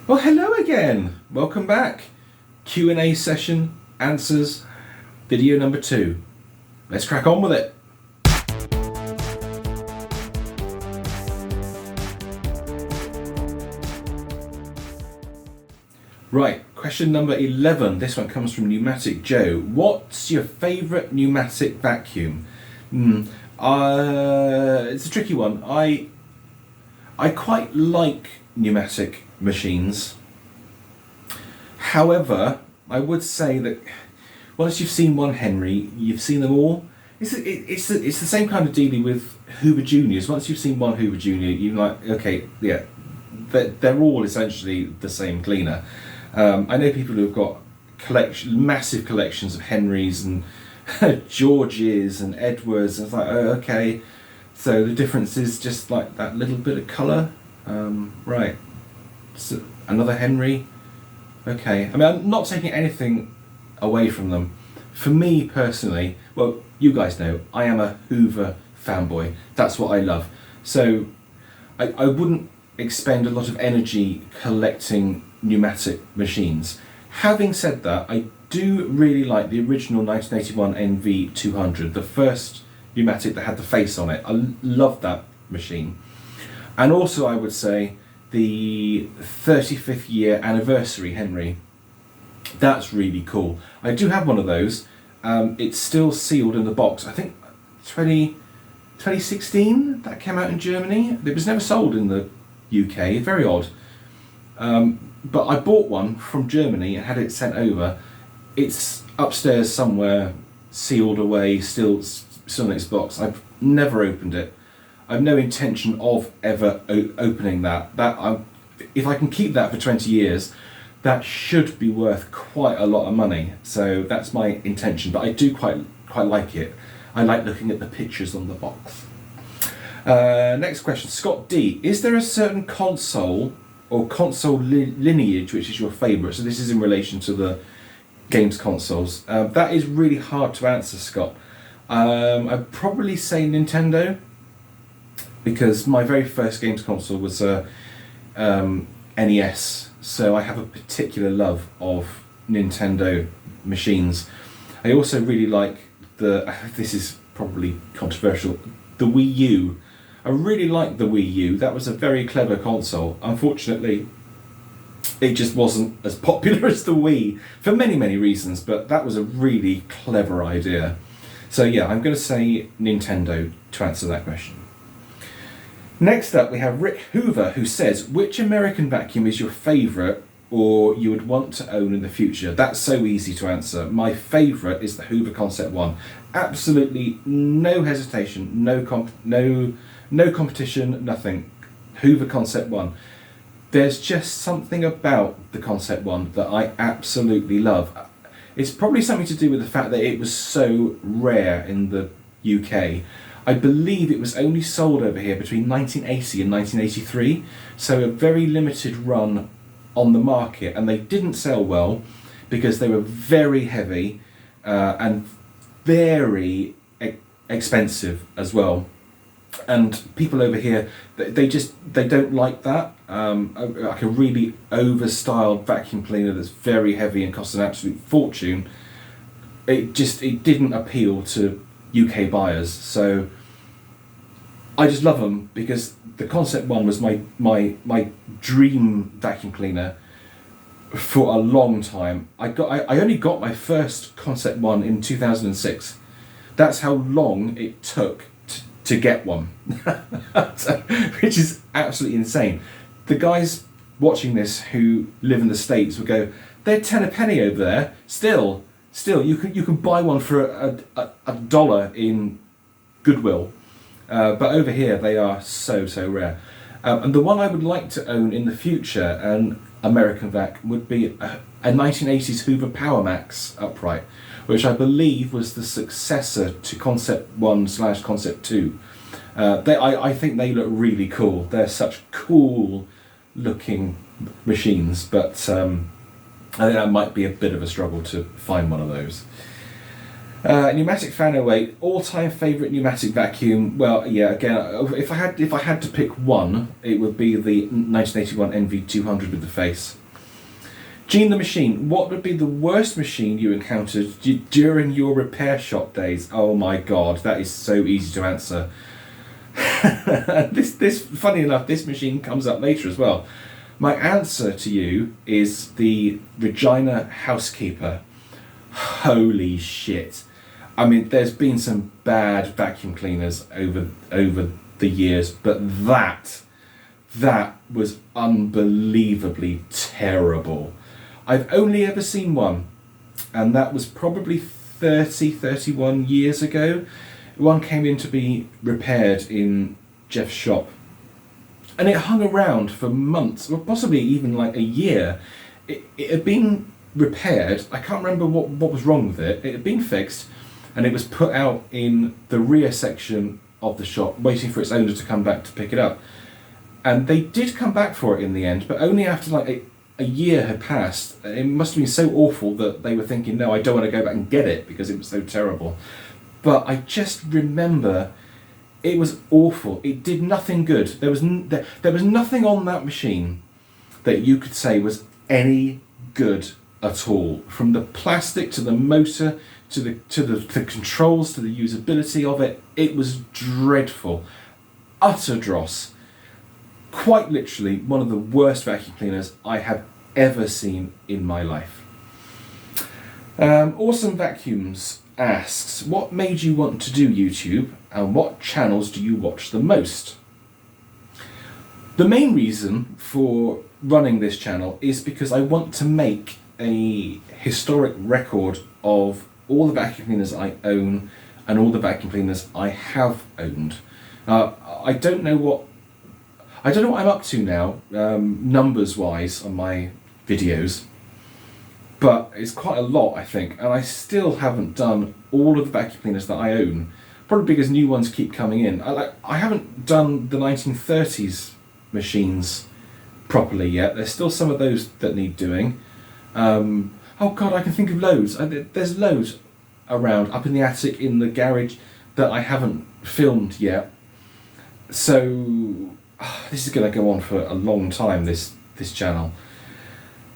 Well, hello again. Welcome back. Q&A session, answers, video number 2. Let's crack on with it. Right, question number 11. This one comes from Pneumatic Joe. What's your favourite pneumatic vacuum? It's a tricky one. I quite like pneumatic machines. However, I would say that once you've seen one Henry, you've seen them all. It's the same kind of dealing with Hoover Juniors. Once you've seen one Hoover Junior, you're like, okay, yeah, they're all essentially the same cleaner. I know people who've got massive collections of Henrys and Georges and Edwards, and it's like, oh, okay, so the difference is just like that little bit of colour. Right, so another Henry. Okay, I mean, I'm not taking anything away from them. For me personally, well, you guys know, I am a Hoover fanboy. That's what I love. So I wouldn't expend a lot of energy collecting pneumatic machines. Having said that, I do really like the original 1981 NV200, the first pneumatic that had the face on it. I love that machine. And also I would say the 35th year anniversary Henry. That's really cool. I do have one of those. It's still sealed in the box. I think 2016 that came out in Germany. It was never sold in the UK, very odd. But I bought one from Germany and had it sent over. It's upstairs somewhere, sealed away, still in its box. I've never opened it. I've no intention of ever opening that. If I can keep that for 20 years, that should be worth quite a lot of money. So that's my intention. But I do quite like it. I like looking at the pictures on the box. Next question, Scott D. Is there a certain console or console lineage which is your favourite? So this is in relation to the games consoles. That is really hard to answer, Scott. I'd probably say Nintendo, because my very first games console was a NES, so I have a particular love of Nintendo machines. I also really like this is probably controversial, the Wii U. I really like the Wii U. That was a very clever console. Unfortunately, it just wasn't as popular as the Wii for many reasons, but that was a really clever idea. So yeah, I'm going to say Nintendo to answer that question. Next up, we have Rick Hoover, who says, which American vacuum is your favourite or you would want to own in the future? That's so easy to answer. My favourite is the Hoover Concept 1. Absolutely no hesitation, no competition, nothing. Hoover Concept 1. There's just something about the Concept 1 that I absolutely love. It's probably something to do with the fact that it was so rare in the UK. I believe it was only sold over here between 1980 and 1983, so a very limited run on the market, and they didn't sell well because they were very heavy and very expensive as well. And people over here, they don't like that. Like a really over-styled vacuum cleaner that's very heavy and costs an absolute fortune. It didn't appeal to UK buyers. So I just love them because the Concept 1 was my dream vacuum cleaner for a long time. I only got my first Concept 1 in 2006. That's how long it took to get one, which is absolutely insane. The guys watching this who live in the States will go, they're 10 a penny over there. Still, you can buy one for a dollar in Goodwill, but over here they are so rare. And the one I would like to own in the future, an American vac, would be a 1980s Hoover PowerMax upright, which I believe was the successor to Concept 1/Concept 2. I think they look really cool. They're such cool looking machines, but I think that might be a bit of a struggle to find one of those. Pneumatic fan 08, all-time favourite pneumatic vacuum. Well, yeah, again, if I had to pick one, it would be the 1981 NV200 with the face. Gene the Machine, what would be the worst machine you encountered during your repair shop days? Oh my god, that is so easy to answer. This, funny enough, this machine comes up later as well. My answer to you is the Regina Housekeeper. Holy shit. I mean, there's been some bad vacuum cleaners over the years, but that was unbelievably terrible. I've only ever seen one, and that was probably 31 years ago. One came in to be repaired in Jeff's shop, and it hung around for months, or possibly even like a year. It had been repaired. I can't remember what was wrong with it. It had been fixed, and it was put out in the rear section of the shop, waiting for its owner to come back to pick it up. And they did come back for it in the end, but only after like a year had passed. It must have been so awful that they were thinking, no, I don't want to go back and get it because it was so terrible. But I just remember it was awful. It did nothing good. There was nothing on that machine that you could say was any good at all. From the plastic to the motor to the controls to the usability of it, it was dreadful. Utter dross. Quite literally one of the worst vacuum cleaners I have ever seen in my life. Awesome Vacuums asks, what made you want to do YouTube and what channels do you watch the most? The main reason for running this channel is because I want to make a historic record of all the vacuum cleaners I own and all the vacuum cleaners I have owned. I don't know what I'm up to now, numbers wise on my videos, but it's quite a lot, I think, and I still haven't done all of the vacuum cleaners that I own, probably because new ones keep coming in. I haven't done the 1930s machines properly yet. There's still some of those that need doing. Oh god, I can think of loads. There's loads around up in the attic, in the garage, that I haven't filmed yet. So this is going to go on for a long time, this channel.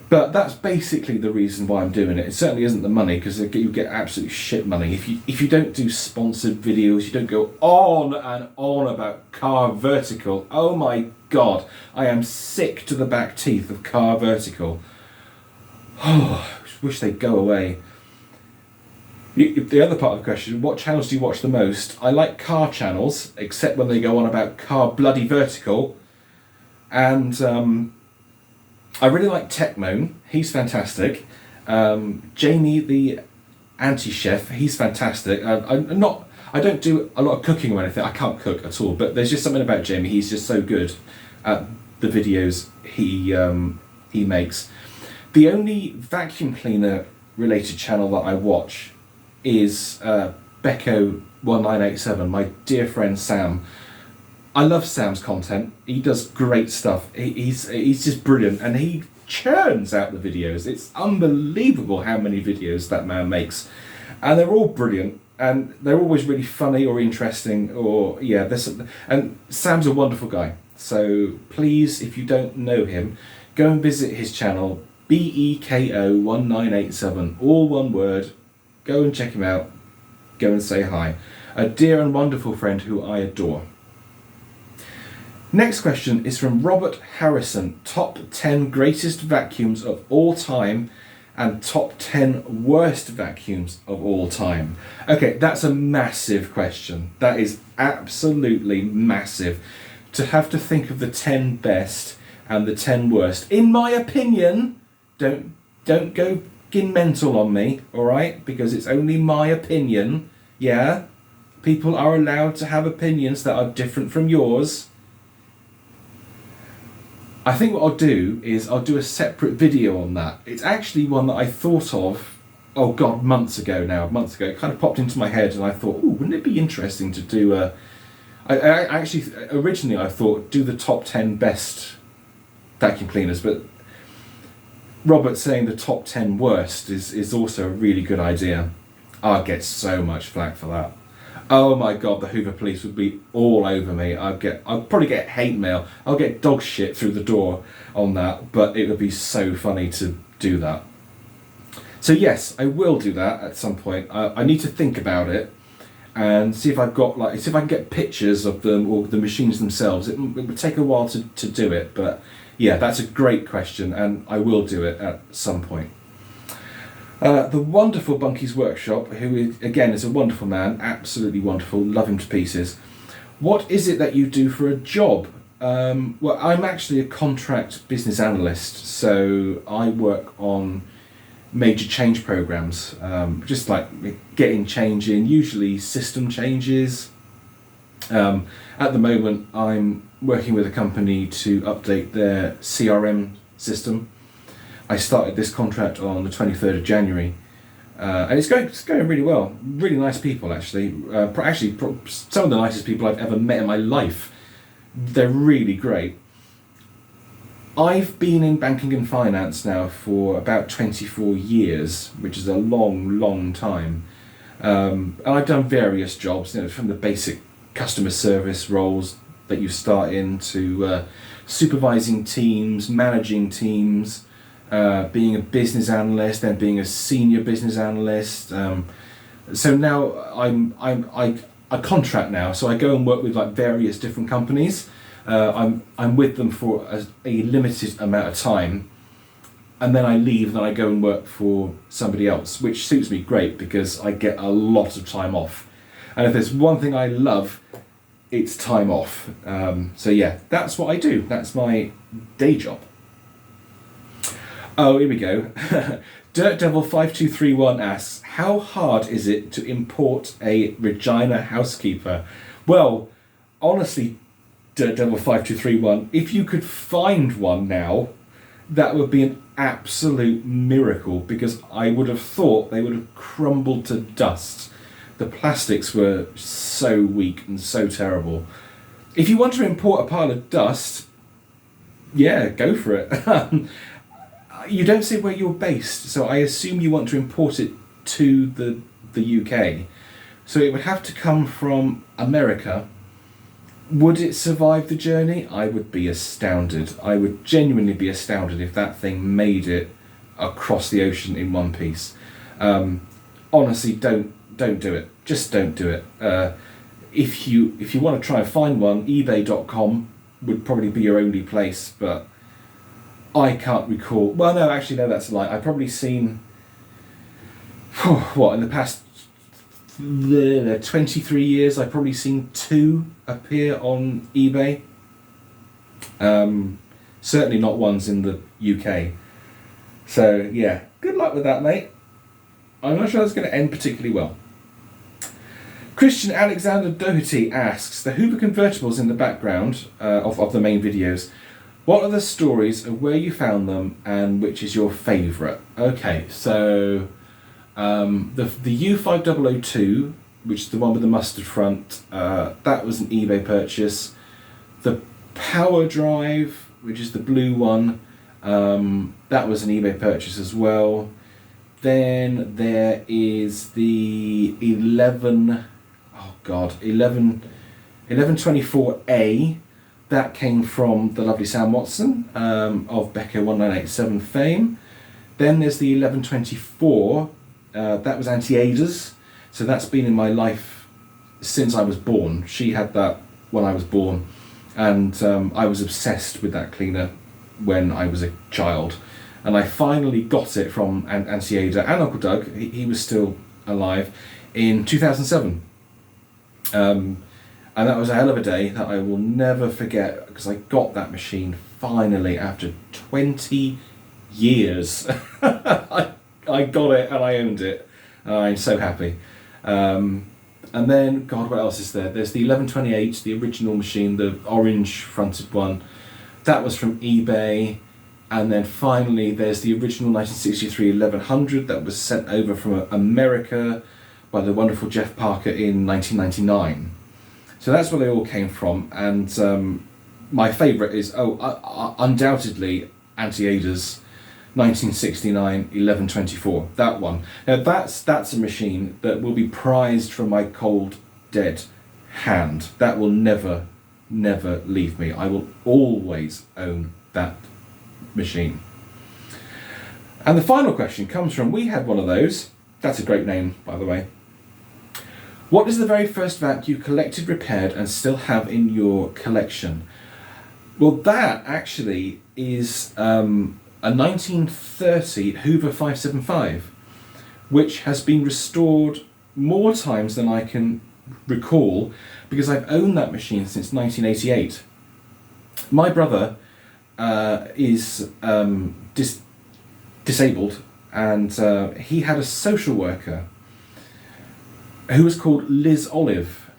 But that's basically the reason why I'm doing it. It certainly isn't the money, because you get absolute shit money. If you don't do sponsored videos, you don't go on and on about Car Vertical. Oh my god, I am sick to the back teeth of Car Vertical. Oh, I wish they'd go away. The other part of the question, what channels do you watch the most? I like car channels, except when they go on about Car Bloody Vertical. And I really like Techmoan, he's fantastic. Jamie the anti-chef, he's fantastic. I don't do a lot of cooking or anything, I can't cook at all, but there's just something about Jamie, he's just so good at the videos he makes. The only vacuum cleaner related channel that I watch is Becco1987, my dear friend Sam. I love Sam's content. He does great stuff. He's just brilliant, and he churns out the videos. It's unbelievable how many videos that man makes, and they're all brilliant, and they're always really funny or interesting, or yeah, and Sam's a wonderful guy. So please, if you don't know him, go and visit his channel, Becco1987, all one word. Go and check him out. Go and say hi. A dear and wonderful friend who I adore. Next question is from Robert Harrison. Top 10 greatest vacuums of all time and top 10 worst vacuums of all time. Okay, that's a massive question. That is absolutely massive. To have to think of the 10 best and the 10 worst. In my opinion, don't go mental on me, alright? Because it's only my opinion, yeah? People are allowed to have opinions that are different from yours. I think what I'll do is I'll do a separate video on that. It's actually one that I thought of, oh god, months ago. It kind of popped into my head and I thought, ooh, wouldn't it be interesting to do a... Originally I thought do the top 10 best vacuum cleaners, but Robert saying the top 10 worst is also a really good idea. I'd get so much flack for that. Oh my god, the Hoover police would be all over me. I'd probably get hate mail. I'll get dog shit through the door on that, but it would be so funny to do that. So yes, I will do that at some point. I need to think about it and see if I've got see if I can get pictures of them or the machines themselves. It would take a while to do it, but yeah, that's a great question, and I will do it at some point. The wonderful Bunky's Workshop, who again is a wonderful man, absolutely wonderful, love him to pieces. What is it that you do for a job? Well, I'm actually a contract business analyst, so I work on major change programs, just like getting change in, usually system changes. At the moment, I'm working with a company to update their CRM system. I started this contract on the 23rd of January, and it's going really well. Really nice people, actually. Some of the nicest people I've ever met in my life. They're really great. I've been in banking and finance now for about 24 years, which is a long, long time. And I've done various jobs, from the basic customer service roles that you start in to supervising teams, managing teams, being a business analyst, then being a senior business analyst. So now I contract now, so I go and work with various different companies. I'm with them for a limited amount of time, and then I leave, and then I go and work for somebody else, which suits me great because I get a lot of time off. And if there's one thing I love, it's time off. So yeah, that's what I do. That's my day job. Oh, here we go. Dirt Devil 5231 asks, how hard is it to import a Regina housekeeper? Well, honestly, Dirt Devil 5231, if you could find one now, that would be an absolute miracle, because I would have thought they would have crumbled to dust. The plastics were so weak and so terrible. If you want to import a pile of dust, yeah, go for it. You don't say where you're based, so I assume you want to import it to the UK. So it would have to come from America. Would it survive the journey? I would be astounded. I would genuinely be astounded if that thing made it across the ocean in one piece. Honestly, don't do it. Just don't do it. If you want to try and find one, ebay.com would probably be your only place, but I can't recall. Well, no, actually, no, that's a lie. I've probably seen, in the past 23 years, I've probably seen 2 appear on eBay. Certainly not ones in the UK. So, yeah, good luck with that, mate. I'm not sure that's going to end particularly well. Christian Alexander Doherty asks, the Hoover convertibles in the background of the main videos, what are the stories of where you found them and which is your favourite? Okay, so the U5002, which is the one with the mustard front, that was an eBay purchase. The Power Drive, which is the blue one, that was an eBay purchase as well. Then there is the 1124A. That came from the lovely Sam Watson of Becca 1987 fame. Then there's the 1124. That was Auntie Ada's. So that's been in my life since I was born. She had that when I was born. And I was obsessed with that cleaner when I was a child. And I finally got it from Auntie Ada and Uncle Doug. He was still alive in 2007. And that was a hell of a day that I will never forget, because I got that machine finally after 20 years. I got it and I owned it. I'm so happy. And then, God, what else is there? There's the 1128, the original machine, the orange fronted one. That was from eBay. And then finally, there's the original 1963 1100 that was sent over from America by the wonderful Jeff Parker in 1999. So that's where they all came from, and my favourite is undoubtedly Auntie Ada's. 1969 1124. That one. Now that's a machine that will be prized from my cold dead hand. That will never leave me. I will always own that machine. And the final question comes from, we had one of those. That's a great name, by the way. What is the very first vac you collected, repaired, and still have in your collection? Well, that actually is a 1930 Hoover 575, which has been restored more times than I can recall, because I've owned that machine since 1988. My brother is disabled, and he had a social worker who was called Liz Olive.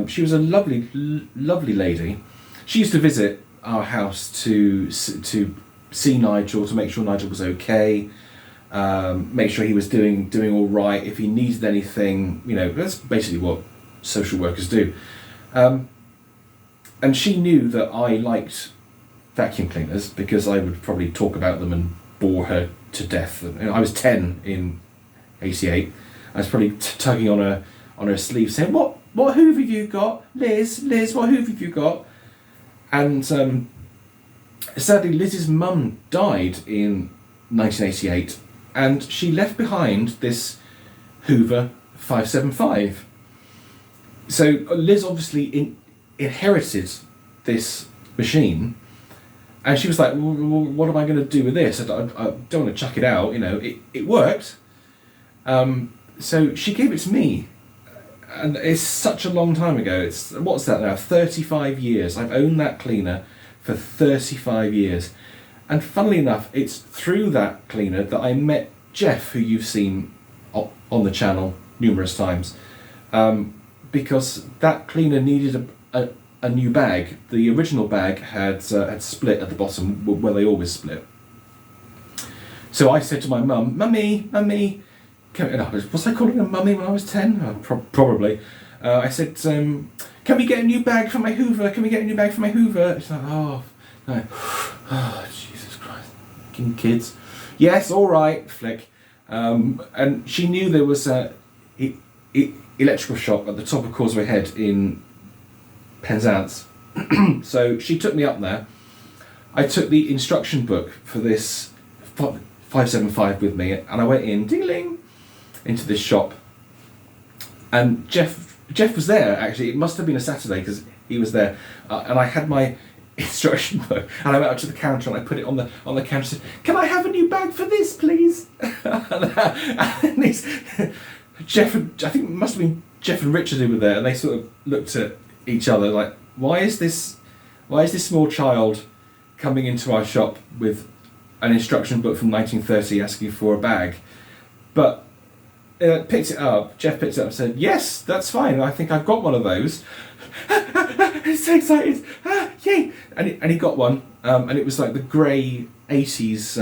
She was a lovely lady. She used to visit our house to see Nigel, to make sure Nigel was okay, make sure he was doing all right. If he needed anything, that's basically what social workers do. And she knew that I liked vacuum cleaners because I would probably talk about them and bore her to death. I was 10 in 88. I was probably tugging on her sleeve, saying, "What Hoover have you got, Liz? What Hoover have you got?" And sadly, Liz's mum died in 1988, and she left behind this Hoover 575. So Liz obviously inherited this machine, and she was like, well, "What am I going to do with this? I don't want to chuck it out. It worked." So she gave it to me, and it's such a long time ago. What's that now? 35 years. I've owned that cleaner for 35 years, and funnily enough, it's through that cleaner that I met Jeff, who you've seen on the channel numerous times, because that cleaner needed a new bag. The original bag had split at the bottom where they always split. So I said to my mum, "Mummy, was I calling her mummy when I was 10? Probably. I said, "Can we get a new bag for my Hoover? Can we get a new bag for my Hoover?" She's like, "Oh, no. Oh, Jesus Christ. Fucking kids. Yes, all right," flick. And she knew there was a electrical shop at the top of Causeway Head in Penzance. So she took me up there. I took the instruction book for this 575 with me, and I went in, ding-a-ling, into this shop. And Jeff was there, actually. It must have been a Saturday, because he was there. And I had my instruction book, and I went up to the counter and I put it on the counter and said, "Can I have a new bag for this, please?" And Jeff, I think it must have been Jeff and Richard who were there, and they sort of looked at each other like, why is this small child coming into our shop with an instruction book from 1930 asking for a bag? But Jeff picked it up and said, "Yes, that's fine, I think I've got one of those." He's so excited. Yay! And he got one, and it was like the grey 80s.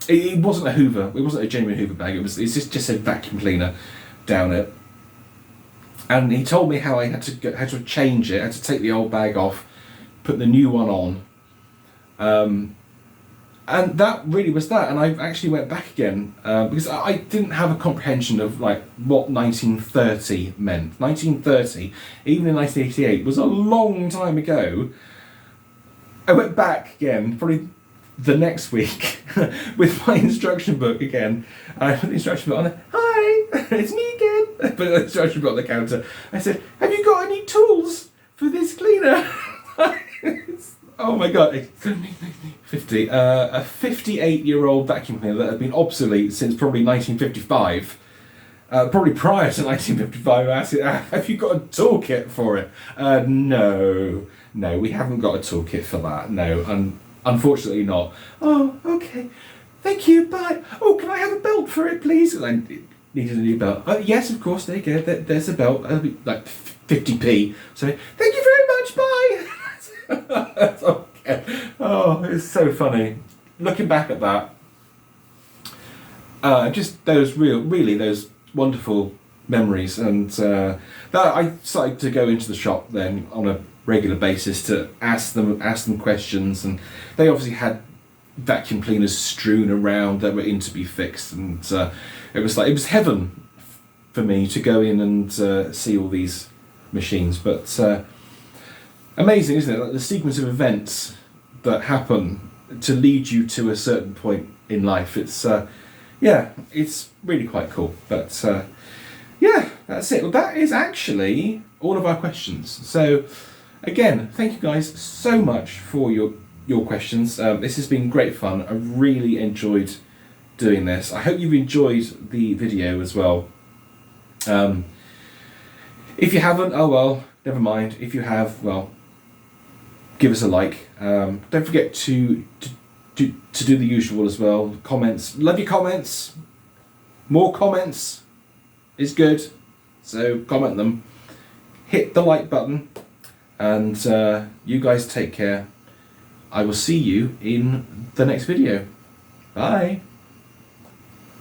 It wasn't a Hoover. It wasn't a genuine Hoover bag. It just a vacuum cleaner down it. And he told me how I had to change it. I had to take the old bag off, put the new one on. And that really was that. And I actually went back again because I didn't have a comprehension of like what 1930 meant. 1930, even in 1988, was a long time ago. I went back again, probably the next week, with my instruction book again. I put the instruction book on there. "Hi, it's me again." I put the instruction book on the counter. I said, "Have you got any tools for this cleaner?" Oh my god, a 58-year-old vacuum cleaner that had been obsolete since probably 1955. Probably prior to 1955, I asked it, "Have you got a toolkit for it?" No, we haven't got a toolkit for that. No, unfortunately not. "Oh, okay. Thank you, bye. Oh, can I have a belt for it, please?" I needed a new belt. "Yes, of course, there you go. There's a belt. That'll be like 50p. So, thank you very much, bye." That's okay. Oh, it's so funny. Looking back at that, just those those wonderful memories, and that I started to go into the shop then on a regular basis to ask them questions, and they obviously had vacuum cleaners strewn around that were in to be fixed, and it was heaven for me to go in and see all these machines. But amazing, isn't it? Like the sequence of events that happen to lead you to a certain point in life. It's it's really quite cool. But yeah, that's it. Well, that is actually all of our questions. So again, thank you guys so much for your questions. This has been great fun. I really enjoyed doing this. I hope you've enjoyed the video as well. If you haven't, oh well, never mind. If you have, well, give us a like. Don't forget to do the usual as well. Comments. Love your comments. More comments is good. So comment them. Hit the like button. And you guys take care. I will see you in the next video. Bye.